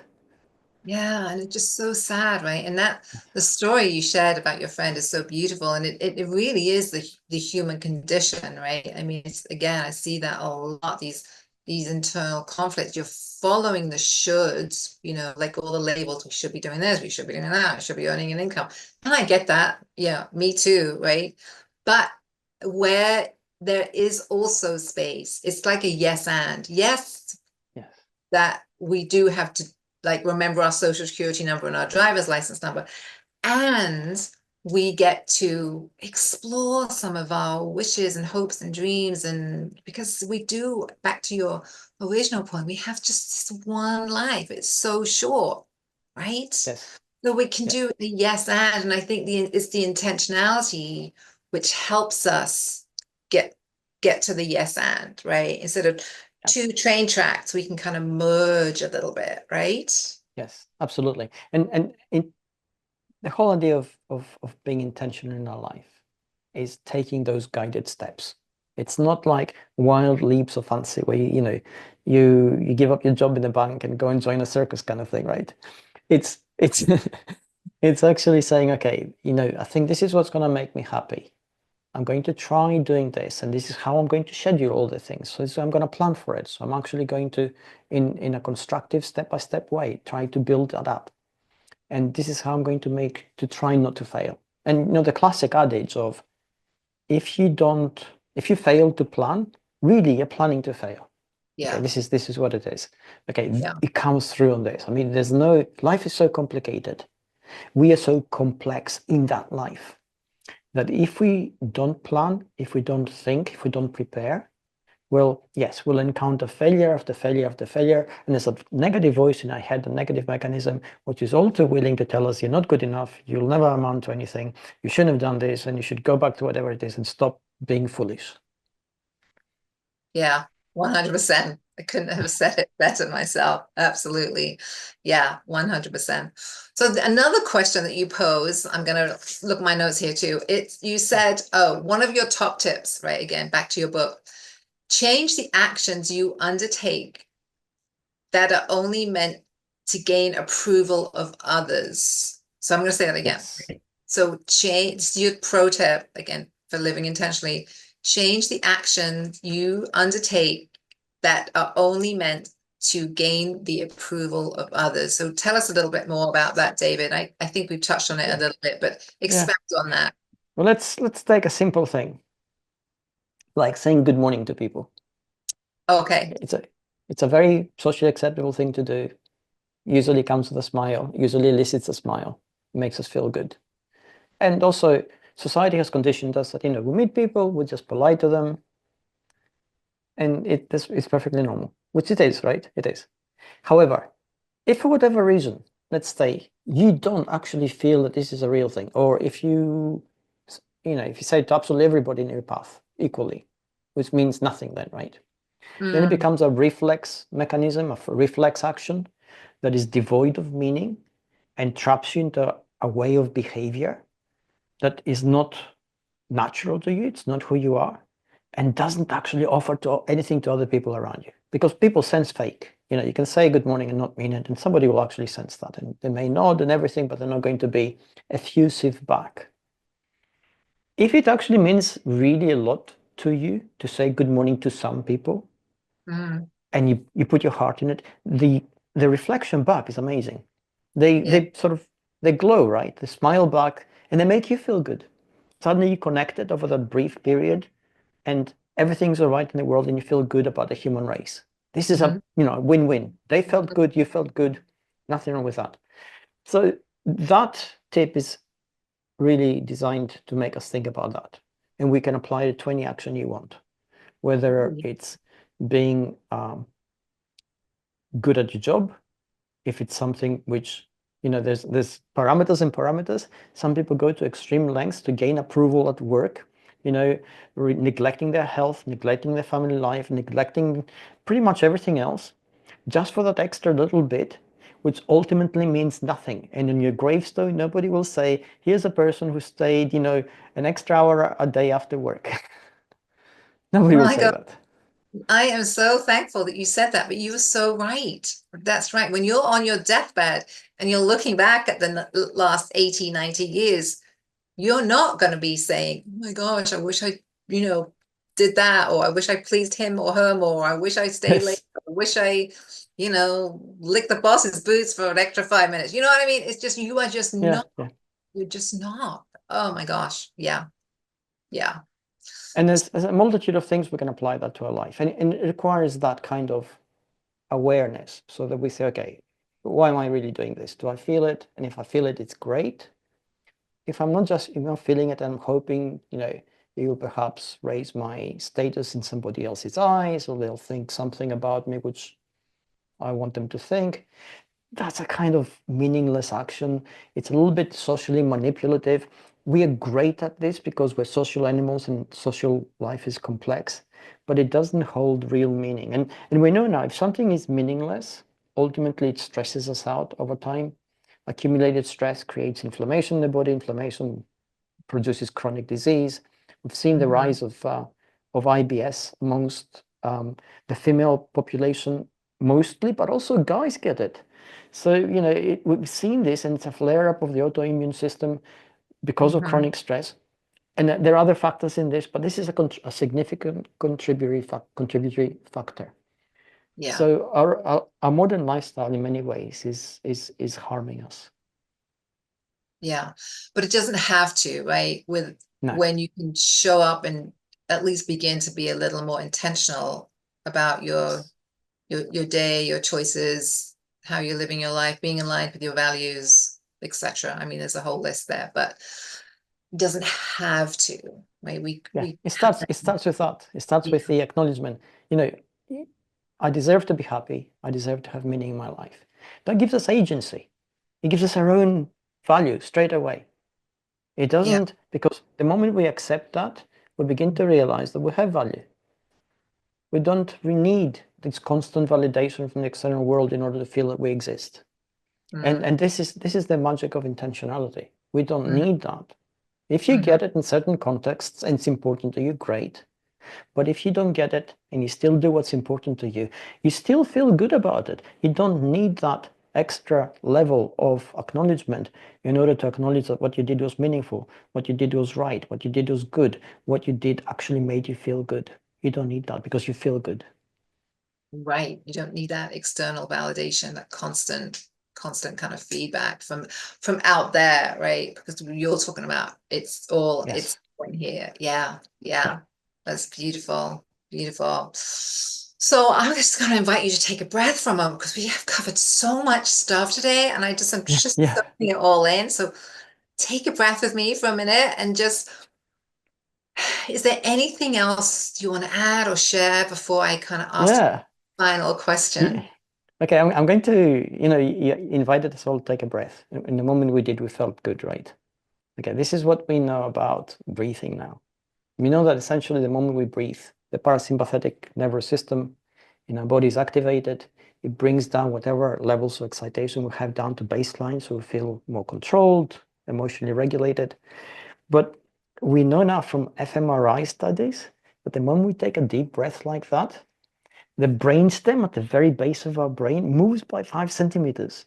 Yeah, and it's just so sad, right? And that the story you shared about your friend is so beautiful, and it really is the human condition, right? I mean, again, I see that a lot, these internal conflicts. You're following the shoulds, like all the labels. We should be doing this, we should be doing that, we should be earning an income. And I get that. Yeah, me too, right? But where there is also space, it's like a yes and. Yes, that we do have to remember our social security number and our driver's license number, and we get to explore some of our wishes and hopes and dreams, and because we do, back to your original point, we have just this one life. It's so short, right? Yes. So we can do the yes and I think it's the intentionality which helps us get to the yes and, right? Instead of two train tracks, we can kind of merge a little bit, right? Yes, absolutely. And the whole idea of being intentional in our life is taking those guided steps. It's not like wild leaps of fancy where you give up your job in the bank and go and join a circus kind of thing, right? It's it's actually saying, okay, I think this is what's going to make me happy. I'm going to try doing this, and this is how I'm going to schedule all the things. So I'm going to plan for it. So I'm actually going to, in a constructive step-by-step way, try to build that up. And this is how I'm going to try not to fail. And the classic adage of, if you fail to plan, really you're planning to fail. Yeah. Okay, this is what it is. Okay, Yeah. it comes through on this. I mean, life is so complicated. We are so complex in that life that if we don't plan, if we don't think, if we don't prepare, well, yes, we'll encounter failure after failure after failure. And there's a negative voice in our head, a negative mechanism, which is all too willing to tell us you're not good enough, you'll never amount to anything, you shouldn't have done this, and you should go back to whatever it is and stop being foolish. Yeah, 100%. I couldn't have said it better myself. Absolutely. Yeah, 100%. So another question that you pose, I'm going to look my notes here too. You said, oh, one of your top tips, right? Again, back to your book, change the actions you undertake that are only meant to gain approval of others. So I'm going to say that again. Yes. So change your pro tip again for living intentionally. Change the action you undertake that are only meant to gain the approval of others. So tell us a little bit more about that, David. I think we've touched on it a little bit, but expand on that. Well, let's take a simple thing, like saying good morning to people. Okay. It's a very socially acceptable thing to do. Usually comes with a smile, usually elicits a smile, makes us feel good. And also, society has conditioned us that, we meet people, we're just polite to them, and this is perfectly normal, which it is, right? It is. However, if for whatever reason, let's say you don't actually feel that this is a real thing, or if if you say to absolutely everybody in your path equally, which means nothing then, right? Then it becomes a reflex mechanism, a reflex action that is devoid of meaning and traps you into a way of behavior that is not natural to you, it's not who you are, and doesn't actually offer anything to other people around you. Because people sense fake. You can say good morning and not mean it, and somebody will actually sense that. And they may nod and everything, but they're not going to be effusive back. If it actually means really a lot to you to say good morning to some people, and you put your heart in it, the reflection back is amazing. They glow, right? They smile back and they make you feel good. Suddenly you connected over that brief period, and everything's all right in the world, and you feel good about the human race. This is a win-win. They felt good, you felt good, nothing wrong with that. So that tip is really designed to make us think about that, and we can apply it to any action you want, whether it's being good at your job, if it's something which there's parameters and parameters. Some people go to extreme lengths to gain approval at work, neglecting their health, neglecting their family life, neglecting pretty much everything else, just for that extra little bit, which ultimately means nothing. And in your gravestone, nobody will say, here's a person who stayed an extra hour a day after work. Nobody will say that. I am so thankful that you said that, but you were so right. That's right. When you're on your deathbed and you're looking back at the last 80, 90 years, you're not going to be saying, oh my gosh, I wish I, did that, or I wish I pleased him or her more, I wish I stayed late, I wish I, licked the boss's boots for an extra 5 minutes. You know what I mean? It's just, you are just not, you're just not. Oh my gosh. Yeah. Yeah. And there's a multitude of things we can apply that to our life. And it requires that kind of awareness, so that we say, okay, why am I really doing this? Do I feel it? And if I feel it, it's great. If I'm not just feeling it, I'm hoping, it will perhaps raise my status in somebody else's eyes, or they'll think something about me which I want them to think. That's a kind of meaningless action. It's a little bit socially manipulative. We are great at this because we're social animals and social life is complex, but it doesn't hold real meaning. And we know now, if something is meaningless, ultimately it stresses us out over time. Accumulated stress creates inflammation in the body. Inflammation produces chronic disease. We've seen the rise of IBS amongst the female population mostly, but also guys get it. So, we've seen this, and it's a flare-up of the autoimmune system because of chronic stress. And there are other factors in this, but this is a significant contributory factor. Yeah. So our modern lifestyle in many ways is harming us. Yeah. But it doesn't have to, right? No. When you can show up and at least begin to be a little more intentional about Yes. your day, your choices, how you're living your life, being in line with your values, etc. I mean, there's a whole list there, but it doesn't have to, right? Yeah, We it have starts. It starts with that. It starts with the acknowledgement. You know, I deserve to be happy. I deserve to have meaning in my life. That gives us agency. It gives us our own value straight away. It yeah. doesn't, because the moment we accept that, we begin to realize that we have value. We need this constant validation from the external world in order to feel that we exist. Mm, And this is the magic of intentionality. We don't mm, need that. If you mhm. get it in certain contexts and it's important to you, great. But if you don't get it and you still do what's important to you, you still feel good about it. You don't need that extra level of acknowledgement in order to acknowledge that what you did was meaningful, what you did was right, what you did was good, what you did actually made you feel good. You don't need that because you feel good. Right. You don't need that external validation, that constant kind of feedback from out there, right? Because you're talking about it's Yes. in here. Yeah, Yeah. yeah. That's beautiful. Beautiful. So I'm just going to invite you to take a breath for a moment because we have covered so much stuff today, and I'm Yeah. just Yeah. soaking it all in. So take a breath with me for a minute and just, is there anything else you want to add or share before I kind of ask Yeah. final Yeah. question? Okay, I'm going to, you invited us all to take a breath. In the moment we did, we felt good, right? Okay, this is what we know about breathing now. We know that essentially the moment we breathe, the parasympathetic nervous system in our body is activated. It brings down whatever levels of excitation we have down to baseline, so we feel more controlled, emotionally regulated. But we know now from fMRI studies that the moment we take a deep breath like that, the brainstem at the very base of our brain moves by 5 centimeters.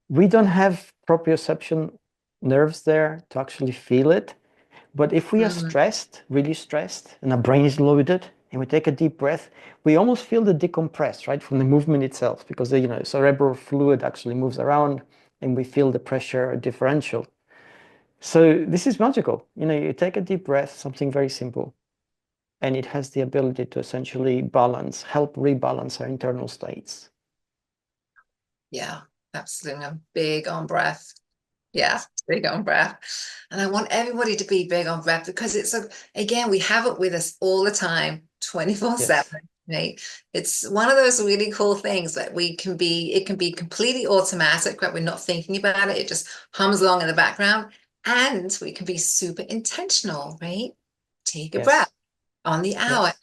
We don't have proprioception nerves there to actually feel it. But if we are Mm. stressed, really stressed, and our brain is loaded, and we take a deep breath, we almost feel the decompress, right, from the movement itself, because the cerebral fluid actually moves around, and we feel the pressure differential. So this is magical. You take a deep breath, something very simple, and it has the ability to essentially help rebalance our internal states. Yeah, absolutely. I'm big on breath. Yeah, big on breath. And I want everybody to be big on breath because again, we have it with us all the time, 24/7, Yes, right? It's one of those really cool things that it can be completely automatic, right? We're not thinking about it. It just hums along in the background. And we can be super intentional, right? Take a breath yes, on yes. the hour,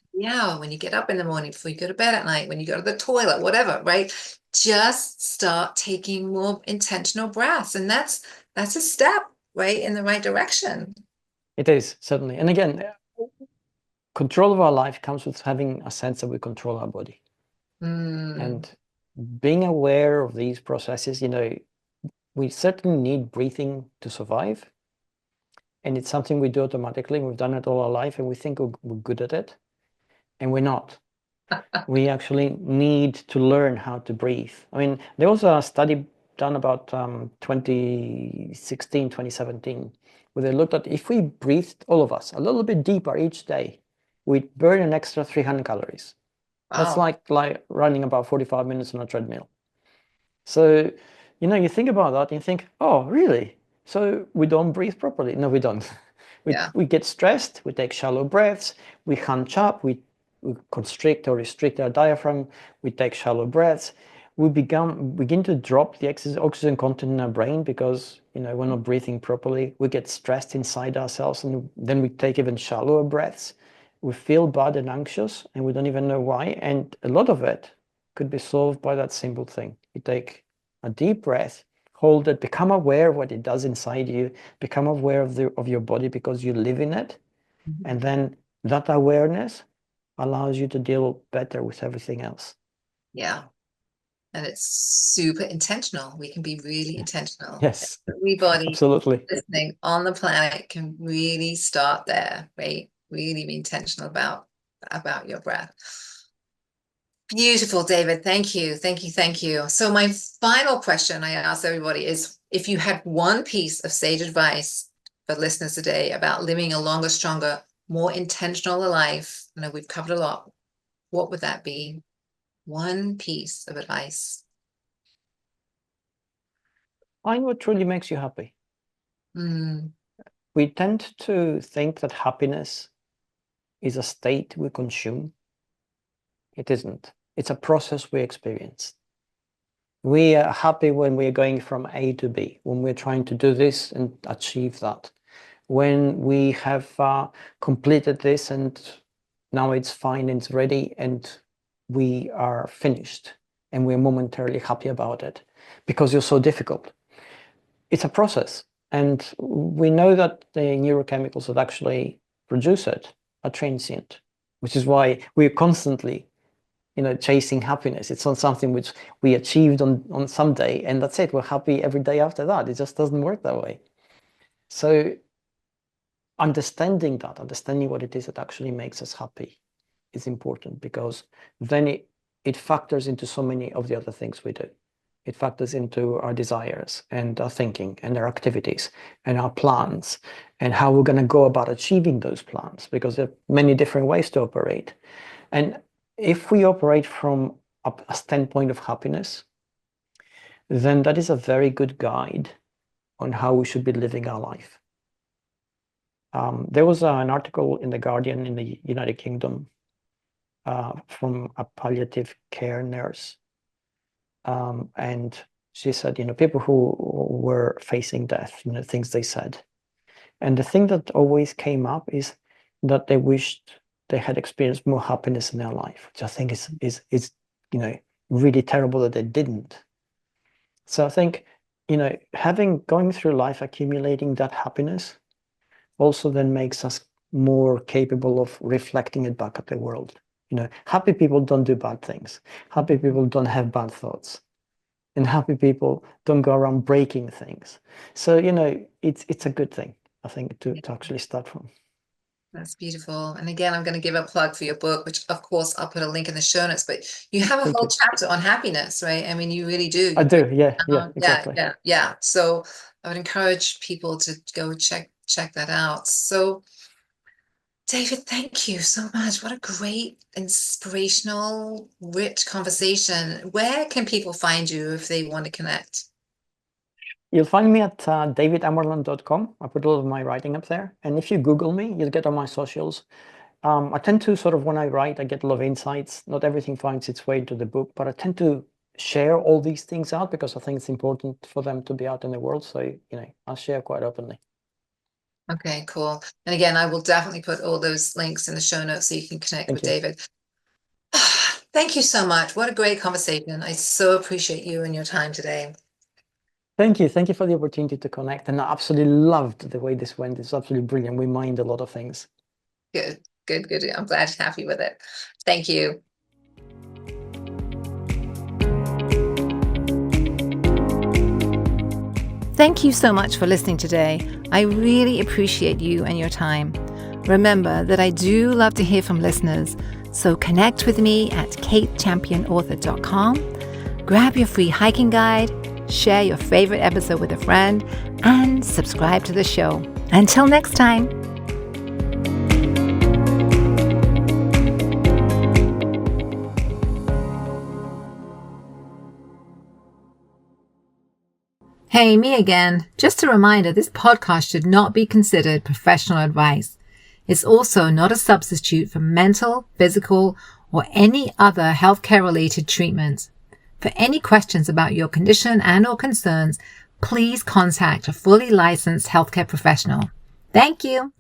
when you get up in the morning, before you go to bed at night, when you go to the toilet, whatever, right? Just start taking more intentional breaths. And that's a step, right, in the right direction. It is, certainly. And again, control of our life comes with having a sense that we control our body. Mm. And being aware of these processes, we certainly need breathing to survive. And it's something we do automatically. We've done it all our life and we think we're good at it. And we're not. We actually need to learn how to breathe. I mean, there was a study done about 2016, 2017, where they looked at if we breathed, all of us, a little bit deeper each day, we'd burn an extra 300 calories. That's Wow. like running about 45 minutes on a treadmill. So, you think about that and you think, oh, really? So we don't breathe properly? No, we don't. Yeah. We get stressed, we take shallow breaths, we hunch up, we constrict or restrict our diaphragm, we take shallow breaths. We begin to drop the oxygen content in our brain because we're not breathing properly. We get stressed inside ourselves, and then we take even shallower breaths. We feel bad and anxious, and we don't even know why. And a lot of it could be solved by that simple thing. You take a deep breath, hold it, become aware of what it does inside you, become aware of your body because you live in it. And Mhm. then that awareness allows you to deal better with everything else. Yeah. And it's super intentional. We can be really intentional. Yes, Everybody absolutely. listening on the planet can really start there, right? Really be intentional about your breath. Beautiful, David. Thank you. Thank you. Thank you. So my final question I ask everybody is, if you had one piece of sage advice for listeners today about living a longer, stronger, more intentional life, I know we've covered a lot, what would that be? One piece of advice. Find what truly makes you happy. Mm. We tend to think that happiness is a state we consume. It isn't. It's a process we experience. We are happy when we're going from A to B, when we're trying to do this and achieve that. When we have completed this and now it's fine, it's ready, and we are finished, and we're momentarily happy about it because you're so difficult. It's a process, and we know that the neurochemicals that actually produce it are transient, which is why we're constantly chasing happiness. It's not something which we achieved on some day and that's it. We're happy every day after that. It just doesn't work that way. So understanding what it is that actually makes us happy is important, because then it factors into so many of the other things we do. It factors into our desires and our thinking and our activities and our plans and how we're going to go about achieving those plans, because there are many different ways to operate. And if we operate from a standpoint of happiness, then that is a very good guide on how we should be living our life. There was an article in The Guardian in the United Kingdom from a palliative care nurse. And she said, people who were facing death, things they said. And the thing that always came up is that they wished they had experienced more happiness in their life, which I think is really terrible that they didn't. So I think, going through life, accumulating that happiness also then makes us more capable of reflecting it back at the world. Happy people don't do bad things. Happy people don't have bad thoughts. And happy people don't go around breaking things. So, it's a good thing, I think, to actually start from. That's beautiful. And again, I'm going to give a plug for your book, which of course I'll put a link in the show notes, but you have a Thank whole you. chapter on happiness, right? I mean, you really do. I do. Yeah, exactly. Yeah. So I would encourage people to go check that out. So David, thank you so much. What a great, inspirational, rich conversation. Where can people find you if they want to connect? You'll find me at davidamerland.com. I put a lot of my writing up there. And if you Google me, you'll get on my socials. I tend to when I write, I get a lot of insights. Not everything finds its way into the book, but I tend to share all these things out because I think it's important for them to be out in the world. So, I'll share quite openly. Okay, cool. And again, I will definitely put all those links in the show notes so you can connect with David. Thank you so much. What a great conversation. I so appreciate you and your time today. Thank you. Thank you for the opportunity to connect. And I absolutely loved the way this went. It's absolutely brilliant. We mined a lot of things. Good. I'm glad you're happy with it. Thank you. Thank you so much for listening today. I really appreciate you and your time. Remember that I do love to hear from listeners, so connect with me at katechampionauthor.com. Grab your free hiking guide, share your favorite episode with a friend, and subscribe to the show. Until next time. Hey, me again. Just a reminder, this podcast should not be considered professional advice. It's also not a substitute for mental, physical, or any other healthcare-related treatment. For any questions about your condition and/or concerns, please contact a fully licensed healthcare professional. Thank you.